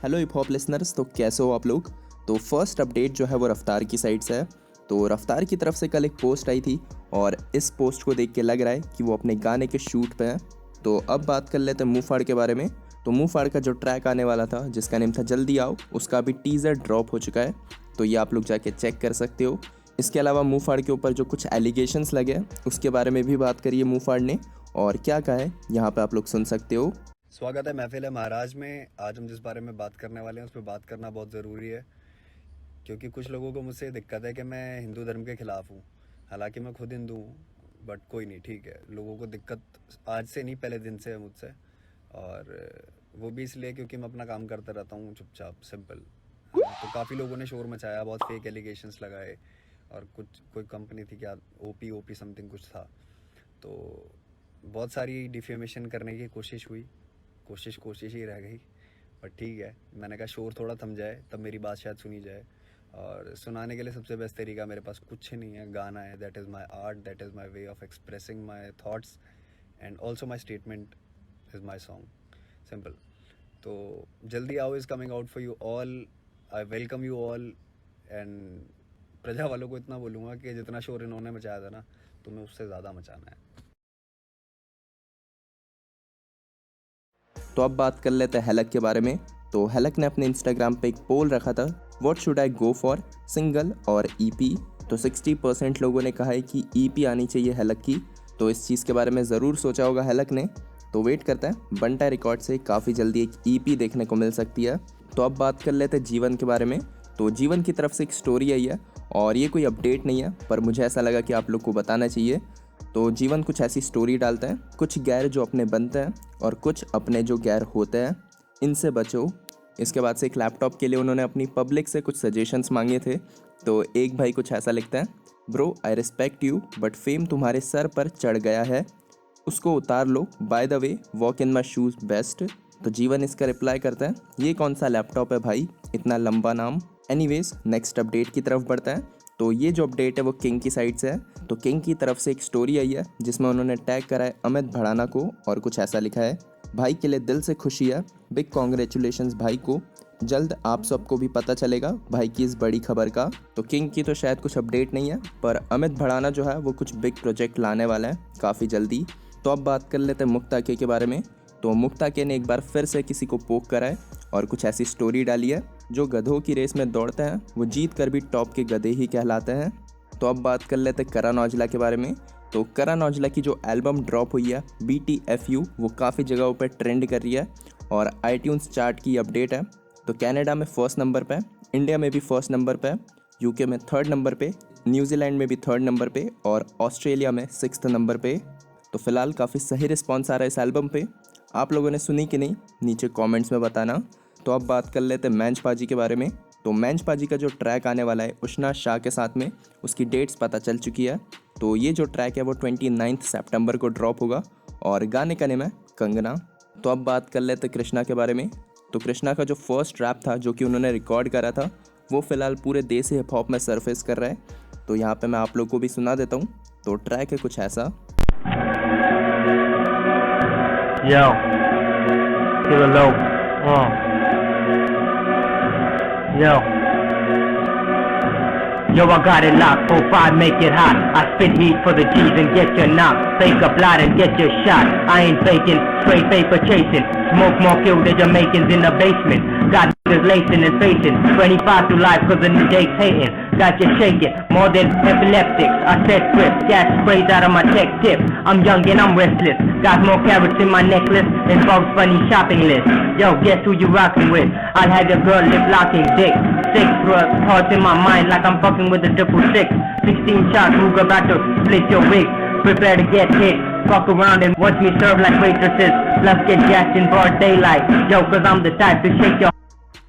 Hello hip hop listeners, तो कैसे हो आप लोग। तो फर्स्ट अपडेट जो है वो रफ्तार की साइड से है। तो रफ्तार की तरफ से कल एक पोस्ट आई थी और इस पोस्ट को देख के लग रहा है कि वो अपने गाने के शूट पे हैं। तो अब बात कर लेते हैं मुँह फाड़ के बारे में। तो मुँह फाड़ का जो ट्रैक आने वाला था जिसका नेम था जल्दी आओ, उसका अभी टीज़र ड्रॉप हो चुका है। तो ये आप लोग जाके चेक कर सकते हो। इसके अलावा मुँह फाड़ के ऊपर जो कुछ एलिगेशंस लगे हैं उसके बारे में भी बात करिए मुँह फाड़ ने, और क्या कहा है यहाँ पे आप लोग सुन सकते हो। स्वागत है महफिल है महाराज में। आज हम जिस बारे में बात करने वाले हैं उस पर बात करना बहुत ज़रूरी है, क्योंकि कुछ लोगों को मुझसे दिक्कत है कि मैं हिंदू धर्म के ख़िलाफ़ हूँ। हालांकि मैं खुद हिंदू हूँ, बट कोई नहीं, ठीक है। लोगों को दिक्कत आज से नहीं, पहले दिन से है मुझसे। और वो भी इसलिए क्योंकि मैं अपना काम करता रहता हूँ चुपचाप, सिंपल। तो काफ़ी लोगों ने शोर मचाया, बहुत फेक एलिगेशंस लगाए, और कुछ कोई कंपनी थी क्या, ओपी ओपी समथिंग कुछ था, तो बहुत सारी डिफेमेशन करने की कोशिश ही रह गई। बट ठीक है, मैंने कहा शोर थोड़ा थम जाए तब मेरी बात शायद सुनी जाए। और सुनाने के लिए सबसे बेस्ट तरीका मेरे पास कुछ नहीं है, गाना है। That is my art, that is my way of expressing my thoughts, and also my statement is my song, simple. तो जल्दी आओ is coming out for you all. I welcome you all. And प्रजा वालों को इतना बोलूँगा कि जितना शोर इन्होंने मचाया था ना, तुम्हें उससे ज़्यादा मचाना है। तो अब बात कर लेते हैं हेलक के बारे में। तो हेलक ने अपने इंस्टाग्राम पे एक पोल रखा था, what should I go for, single और ईपी। तो 60% लोगों ने कहा है कि ईपी आनी चाहिए हेलक की। तो इस चीज़ के बारे में ज़रूर सोचा होगा हेलक ने। तो वेट करता है, बंटा रिकॉर्ड से काफ़ी जल्दी एक ईपी देखने को मिल सकती है। तो अब बात कर लेते हैं जीवन के बारे में। तो जीवन की तरफ से एक स्टोरी आई है, और ये कोई अपडेट नहीं है, पर मुझे ऐसा लगा कि आप लोग को बताना चाहिए। तो जीवन कुछ ऐसी स्टोरी डालता है, कुछ गैर जो अपने बनते हैं और कुछ अपने जो गैर होते हैं, इनसे बचो। इसके बाद से एक लैपटॉप के लिए उन्होंने अपनी पब्लिक से कुछ सजेशंस मांगे थे। तो एक भाई कुछ ऐसा लिखता है, bro I respect you but fame तुम्हारे सर पर चढ़ गया है, उसको उतार लो, by the way walk in my shoes best. तो जीवन इसका रिप्लाई करता है, ये कौन सा लैपटॉप है भाई, इतना लंबा नाम। एनीवेज नेक्स्ट अपडेट की तरफ बढ़ता है। तो ये जो अपडेट है वो किंग की साइड से है। तो किंग की तरफ से एक स्टोरी आई है जिसमें उन्होंने टैग करा है अमित भड़ाना को, और कुछ ऐसा लिखा है, भाई के लिए दिल से खुशी है, बिग कॉन्ग्रेचुलेशंस भाई को, जल्द आप सबको भी पता चलेगा भाई की इस बड़ी खबर का। तो किंग की तो शायद कुछ अपडेट नहीं है, पर अमित भड़ाना जो है वो कुछ बिग प्रोजेक्ट लाने वाला है काफ़ी जल्दी। तो अब बात कर लेते हैं मुक्ता के बारे में। तो मुक्ता के ने एक बार फिर से किसी को पोक करा है और कुछ ऐसी स्टोरी डाली है, जो गधों की रेस में दौड़ते हैं वो जीत कर भी टॉप के गधे ही कहलाते हैं। तो अब बात कर लेते हैं करण औजला के बारे में। तो करण औजला की जो एल्बम ड्रॉप हुई है BTFU, वो काफ़ी जगहों पर ट्रेंड कर रही है, और iTunes चार्ट की अपडेट है। तो कनाडा में फर्स्ट नंबर पे, इंडिया में भी फर्स्ट नंबर पे, यूके में थर्ड नंबर पे, न्यूजीलैंड में भी थर्ड नंबर पे, और ऑस्ट्रेलिया में सिक्स्थ नंबर पे। तो फिलहाल काफ़ी सही रिस्पॉन्स आ रहा है इस एल्बम पे। आप लोगों ने सुनी कि नहीं, नीचे कमेंट्स में बताना। तो अब बात कर लेते हैं मैंच पाजी के बारे में। तो मैंच पाजी का जो ट्रैक आने वाला है उष्णा शाह के साथ में, उसकी डेट्स पता चल चुकी है। तो ये जो ट्रैक है वो 29 सितंबर को ड्रॉप होगा, और गाने का नेम है कंगना। तो अब बात कर लेते हैं कृष्णा के बारे में। तो कृष्णा का जो फर्स्ट रैप था जो कि उन्होंने रिकॉर्ड करा था, वो फिलहाल पूरे देसी हिप हॉप में सरफेस कर रहा है। तो यहाँ पे मैं आप लोग को भी सुना देता हूँ। तो ट्रैक है कुछ ऐसा, Yo, give a low. Yo. Yo, I got it locked, 4-5, make it hot. I spit heat for the G's and get your knock. Fake a plot and get your shot. I ain't faking, straight paper chasing. Smoke more, kill the Jamaicans in the basement. Got niggas lacing and facing. 25 to life cause the new date's hating. Got you shaking, more than epileptics. I set script, gas sprays out of my tech tip. I'm young and I'm restless. Got more carrots in my necklace than Bob's funny shopping list. Yo, guess who you rocking with? I'll have your girl lip locking dick. Six thoughts in my mind like I'm fucking with a 666. 16 shots, Ruger about to split your wig. Prepare to get hit. Fuck around and watch me serve like waitresses. Plus get jacked in broad daylight. Yo, cause I'm the type to shake your...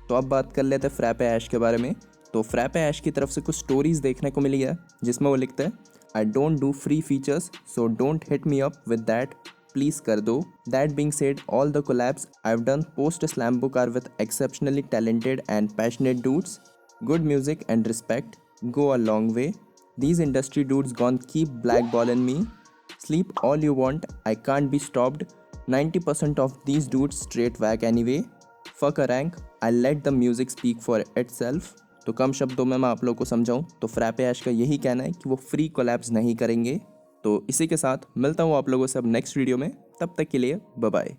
तो अब बात कर लेते हैं frappe ऐश के बारे में। तो फ्रैपे ऐश की तरफ से कुछ स्टोरीज देखने को मिली है जिसमें वो लिखते हैं, I don't do free features so don't hit me up with that, please कर दो। That being said, all the collabs I have done post slam book are with exceptionally talented and passionate dudes, good music and respect, go a long way, these industry dudes gon keep blackballing me, sleep all you want, I can't be stopped, 90% of these dudes straight whack anyway, fuck a rank, I let the music speak for itself. तो कम शब्दों में मैं आप लोग को समझाऊं तो frappe ऐश का यही कहना है कि वो फ्री कोलैब्स नहीं करेंगे। तो इसी के साथ मिलता हूँ आप लोगों से अब नेक्स्ट वीडियो में, तब तक के लिए बाय बाय।